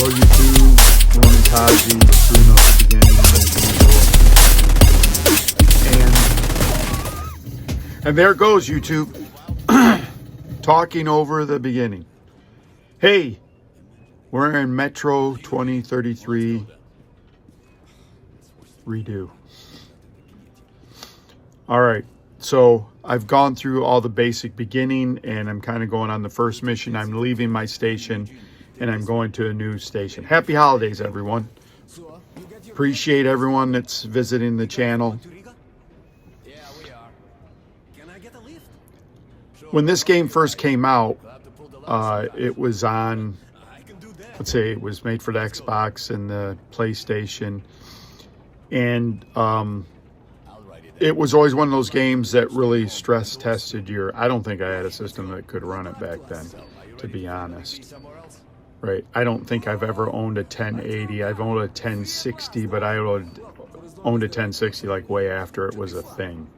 Hello YouTube, Ronin Kaze, screwing up the beginning as usual. And there goes YouTube, talking over the beginning. Hey, we're in Metro 2033 redo. All right, so I've gone through all the basic beginning and I'm kind of going on the first mission. I'm leaving my station and I'm going to a new station. Happy holidays, everyone. Appreciate everyone that's visiting the channel. When this game first came out, it was on, let's say it was made for the Xbox and the PlayStation. And it was always one of those games that really stress tested your, I don't think I had a system that could run it back then, to be honest. Right, I don't think I've ever owned a 1080. I've owned a 1060, but I owned a 1060 like way after it was a thing.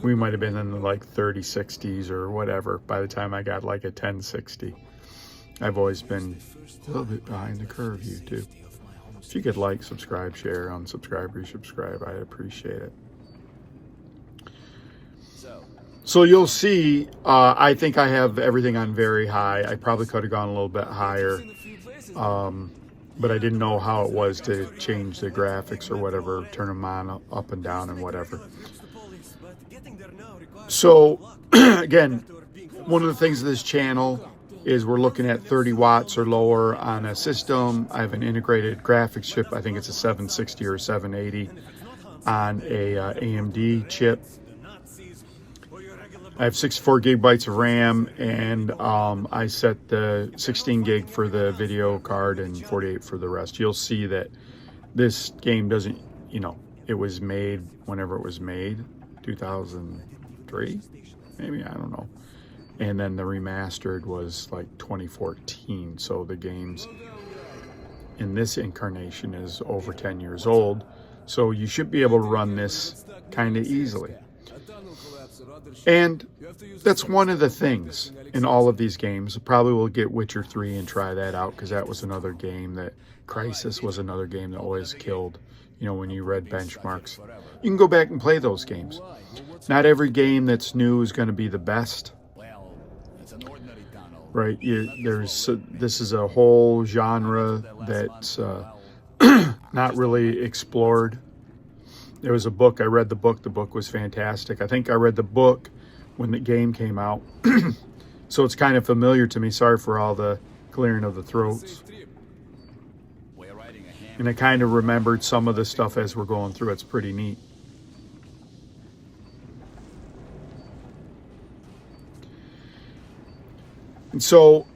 We might have been in the like 3060s or whatever by the time I got like a 1060. I've always been a little bit behind the curve, YouTube. If you could like, subscribe, share, unsubscribe, resubscribe, I'd appreciate it. So you'll see, I think I have everything on very high. I probably could have gone a little bit higher, but I didn't know how it was to change the graphics or whatever, turn them on, up and down and whatever. So again, one of the things of this channel is we're looking at 30 watts or lower on a system. I have an integrated graphics chip. I think it's a 760 or 780 on a AMD chip. I have 64 gigabytes of RAM, and I set the 16 gig for the video card and 48 for the rest. You'll see that this game doesn't, you know, it was made whenever it was made, 2003, maybe, I don't know. And then the remastered was like 2014. So the games in this incarnation is over 10 years old. So you should be able to run this kind of easily. And that's one of the things in all of these games. Probably will get Witcher 3 and try that out, because that was another game that, Crisis was another game that always killed, you know, when you read benchmarks. You can go back and play those games. Not every game that's new is going to be the best. Right, this is a whole genre that's not really explored. There was a book, I read the book was fantastic. I think I read the book when the game came out. So it's kind of familiar to me. Sorry for all the clearing of the throats. And I kind of remembered some of the stuff as we're going through. It's pretty neat. And so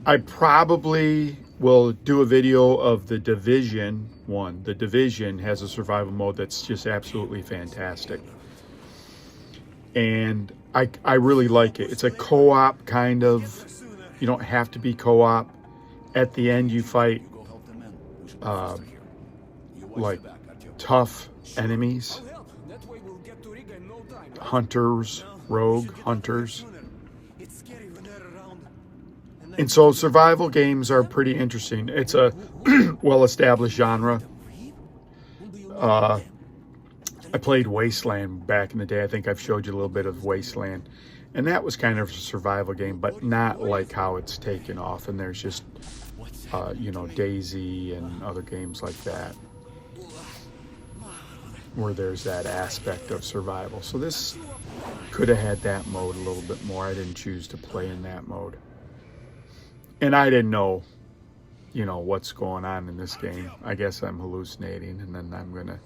I probably will do a video of The Division 1. The Division has a survival mode that's just absolutely fantastic. And I really like it. It's a co-op kind of, you don't have to be co-op. At the end you fight like tough enemies. Hunters, rogue hunters. And so survival games are pretty interesting. It's a well-established genre. I played Wasteland back in the day. I think I've showed you a little bit of Wasteland. And that was kind of a survival game, but not like how it's taken off. And there's just, you know, Daisy and other games like that, where there's that aspect of survival. So this could have had that mode a little bit more. I didn't choose to play in that mode. And I didn't know, you know, what's going on in this game. I guess I'm hallucinating, and then I'm gonna,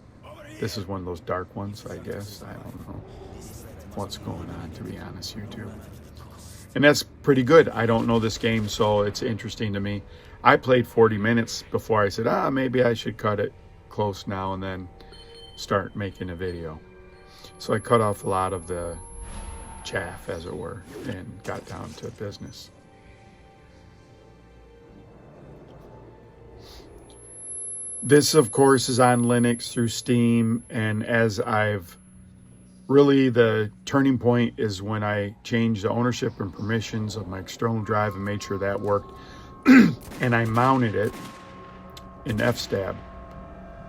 this is one of those dark ones, I guess. I don't know what's going on, to be honest, YouTube. And that's pretty good. I don't know this game, so it's interesting to me. I played 40 minutes before I said, maybe I should cut it close now and then start making a video. So I cut off a lot of the chaff, as it were, and got down to business. This, of course, is on Linux through Steam, and as I've really, the turning point is when I changed the ownership and permissions of my external drive and made sure that worked. and I mounted it in F-stab.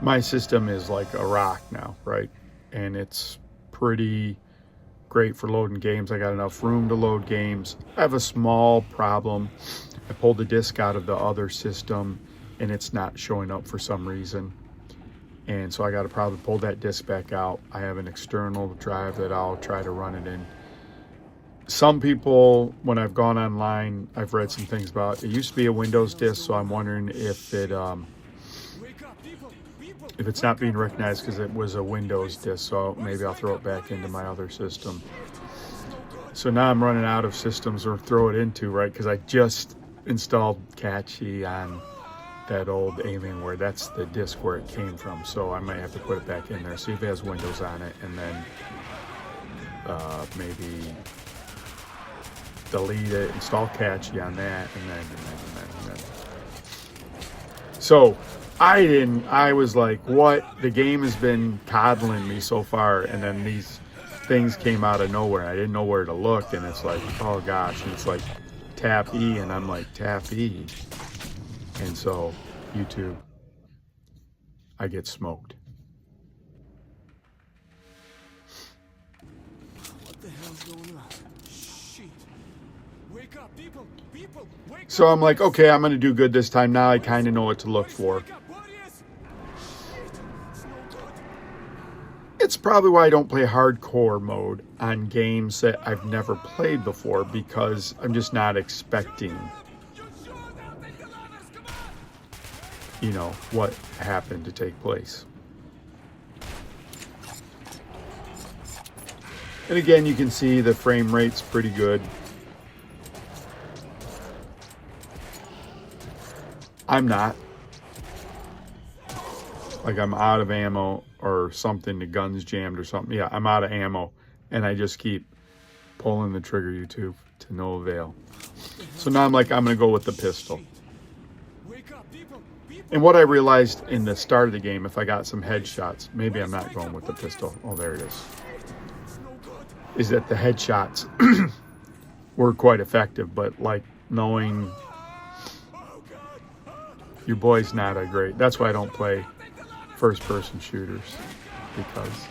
My system is like a rock now, right? And it's pretty great for loading games. I got enough room to load games. I have a small problem. I pulled the disk out of the other system and it's not showing up for some reason. And so I got to probably pull that disk back out. I have an external drive that I'll try to run it in. Some people, when I've gone online, I've read some things about it. It used to be a Windows disk, so I'm wondering if it's not being recognized because it was a Windows disk, so maybe I'll throw it back into my other system. So now I'm running out of systems or throw it into, right? Because I just installed Catchy on that old Alienware. That's the disk where it came from. So I might have to put it back in there, see if it has Windows on it, and then maybe delete it, install Catchy on that, and then. So I was like, what? The game has been coddling me so far, and then these things came out of nowhere. I didn't know where to look, and it's like, oh gosh, and it's like tap E, and I'm like, tap E. And so YouTube, I get smoked. What the hell's going on? Shit. Wake up, people, wake up. So I'm like, okay, I'm gonna do good this time. Now I kind of know what to look for. It's probably why I don't play hardcore mode on games that I've never played before, because I'm just not expecting, you know, what happened to take place. And again, you can see the frame rate's pretty good. I'm not. Like I'm out of ammo or something, the gun's jammed or something. Yeah, I'm out of ammo. And I just keep pulling the trigger, YouTube, to no avail. So now I'm like, I'm going to go with the pistol. And what I realized in the start of the game, if I got some headshots, maybe I'm not going with the pistol. Oh, there it is that the headshots were quite effective, but like knowing your boy's not a great, that's why I don't play first person shooters, because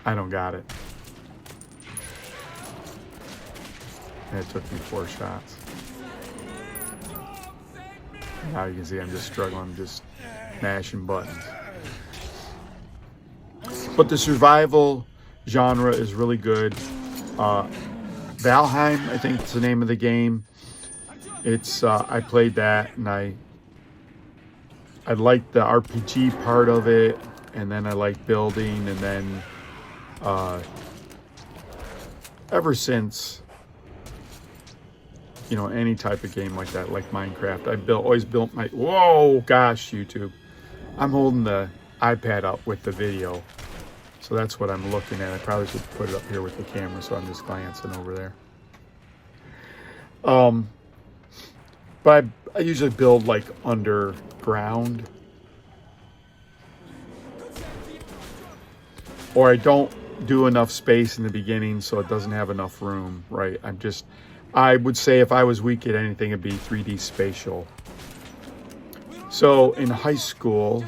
I don't got it. And it took me 4 shots. Now you can see I'm just struggling, just mashing buttons. But the survival genre is really good. Valheim, I think it's the name of the game. It's I played that, and I liked the RPG part of it, and then I liked building, and then ever since, you know, any type of game like that, like Minecraft, I always built my, whoa, gosh, YouTube. I'm holding the iPad up with the video, so that's what I'm looking at. I probably should put it up here with the camera, so I'm just glancing over there. But I usually build like underground, or I don't do enough space in the beginning so it doesn't have enough room, right? I would say if I was weak at anything, it'd be 3D spatial. So in high school,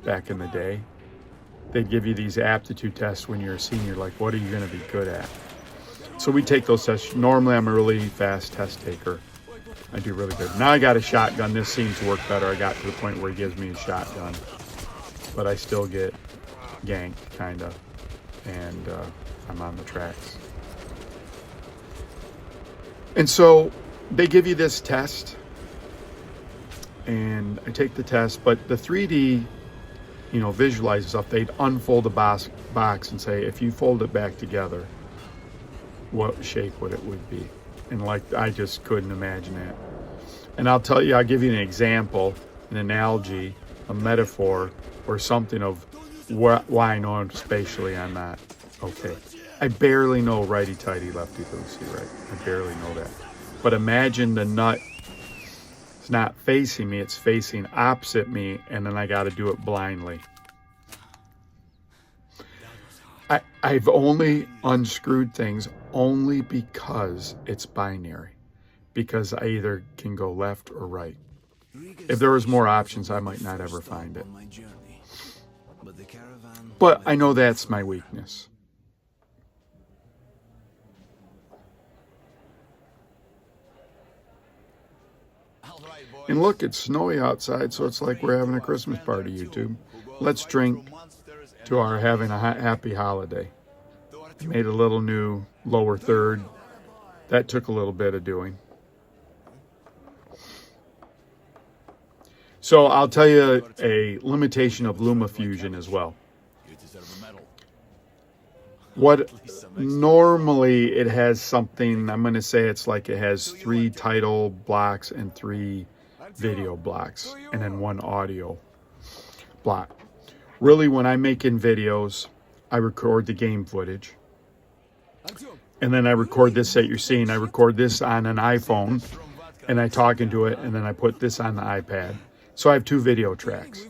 back in the day, they'd give you these aptitude tests when you're a senior, like what are you going to be good at? So we take those tests. Normally I'm a really fast test taker. I do really good. Now I got a shotgun. This seems to work better. I got to the point where he gives me a shotgun, but I still get ganked, kind of, and I'm on the tracks. And so they give you this test, and I take the test, but the 3D, you know, visualizes stuff. They'd unfold the box and say, if you fold it back together, what shape would be? And like, I just couldn't imagine that. And I'll tell you, I'll give you an example, an analogy, a metaphor, or something of why I know spatially I'm not okay. I barely know righty-tighty, lefty-loosey, right? I barely know that. But imagine the nut, it's not facing me, it's facing opposite me, and then I got to do it blindly. I've only unscrewed things only because it's binary. because I either can go left or right. If there was more options, I might not ever find it. But I know that's my weakness. And look, it's snowy outside, so it's like we're having a Christmas party, YouTube. Let's drink to our having a happy holiday. Made a little new lower third. That took a little bit of doing. So I'll tell you a limitation of LumaFusion as well. What normally it has something, I'm going to say it's like it has 3 title blocks and 3 video blocks and then 1 audio block. Really, when I'm making videos, I record the game footage. And then I record this that you're seeing. I record this on an iPhone and I talk into it, and then I put this on the iPad. So I have 2 video tracks.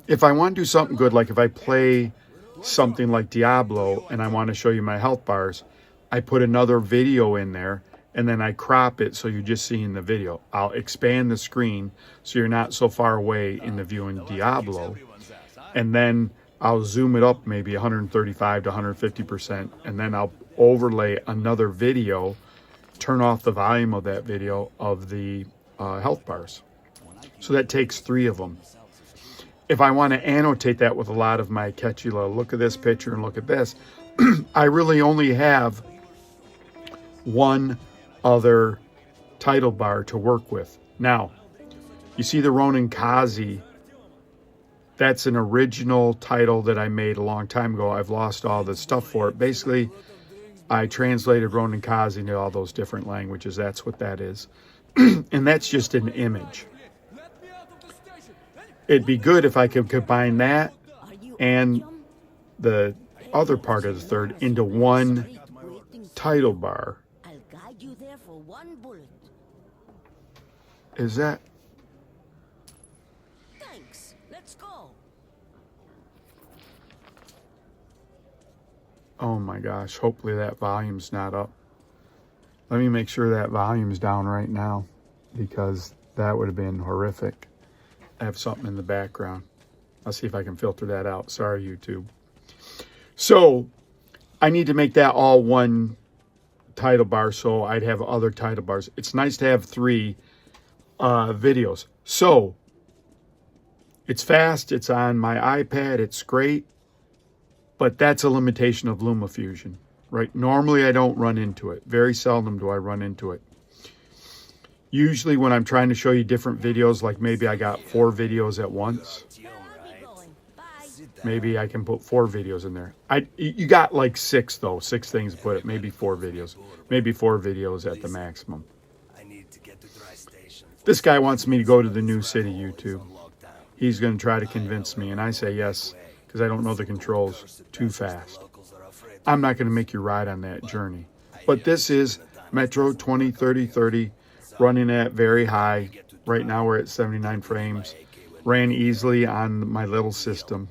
If I want to do something good, like if I play something like Diablo and I want to show you my health bars, I put another video in there and then I crop it so you're just seeing the video. I'll expand the screen so you're not so far away in the viewing Diablo, and then I'll zoom it up maybe 135 to 150%, and then I'll overlay another video, turn off the volume of that video of the health bars. So that takes 3 of them. If I want to annotate that with a lot of my catchy little look at this picture and look at this, I really only have 1 other title bar to work with. Now, you see the Ronin Kaze. That's an original title that I made a long time ago. I've lost all the stuff for it. Basically, I translated Ronin Kaze into all those different languages. That's what that is. And that's just an image. It'd be good if I could combine that and the other part of the third into 1 title bar. I'll guide you there for 1 bullet. Is that? Thanks. Let's go. Oh my gosh, hopefully that volume's not up. Let me make sure that volume's down right now, because that would have been horrific. I have something in the background. I'll see if I can filter that out. Sorry, YouTube. So I need to make that all 1 title bar, so I'd have other title bars. It's nice to have 3 videos. So it's fast. It's on my iPad. It's great. But that's a limitation of LumaFusion, right? Normally I don't run into it. Very seldom do I run into it. Usually when I'm trying to show you different videos, like maybe I got 4 videos at once, maybe I can put 4 videos in there. You got like 6 though, 6 things to put it, maybe 4 videos. Maybe 4 videos at the maximum. This guy wants me to go to the new city, YouTube. He's going to try to convince me, and I say yes, because I don't know the controls too fast. I'm not going to make you ride on that journey. But this is Metro 2030-30, running at very high. Right now we're at 79 frames. Ran easily on my little system.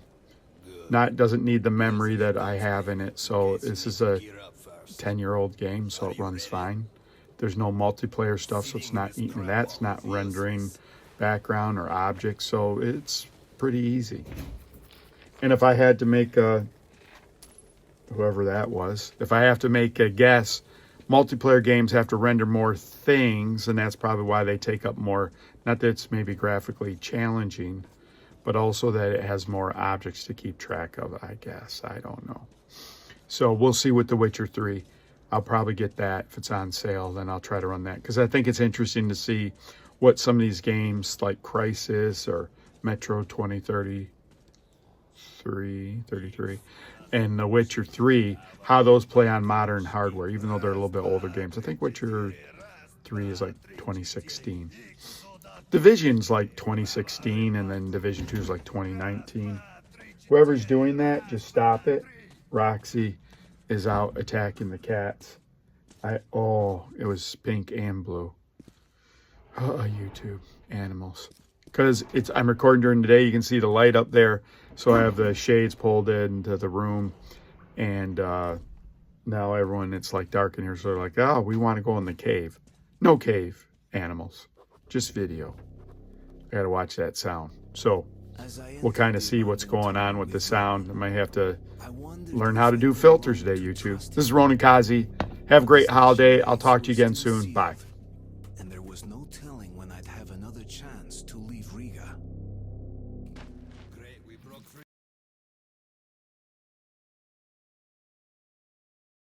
Doesn't need the memory that I have in it. So this is a 10-year-old game, so it runs fine. There's no multiplayer stuff, so it's not eating that. It's not rendering background or objects, so it's pretty easy. And if I had to make whoever that was, if I have to make a guess, multiplayer games have to render more things, and that's probably why they take up more. Not that it's maybe graphically challenging, but also that it has more objects to keep track of, I guess. I don't know. So we'll see with The Witcher 3. I'll probably get that. If it's on sale, then I'll try to run that, because I think it's interesting to see what some of these games like Crisis or Metro 2033 and The Witcher 3, how those play on modern hardware, even though they're a little bit older games. I think Witcher 3 is like 2016. Division's like 2016, and then Division 2 is like 2019. Whoever's doing that, just stop it. Roxy is out attacking the cats. It was pink and blue. YouTube animals. Because I'm recording during the day, you can see the light up there. So I have the shades pulled into the room, and now everyone, it's like dark in here, so they're like, oh, we want to go in the cave. No cave animals, just video. I gotta watch that sound. So we'll kind of see what's going on with the sound. I might have to learn how to do filters today, YouTube. This is Ronin Kaze. Have a great holiday. I'll talk to you again soon. Bye.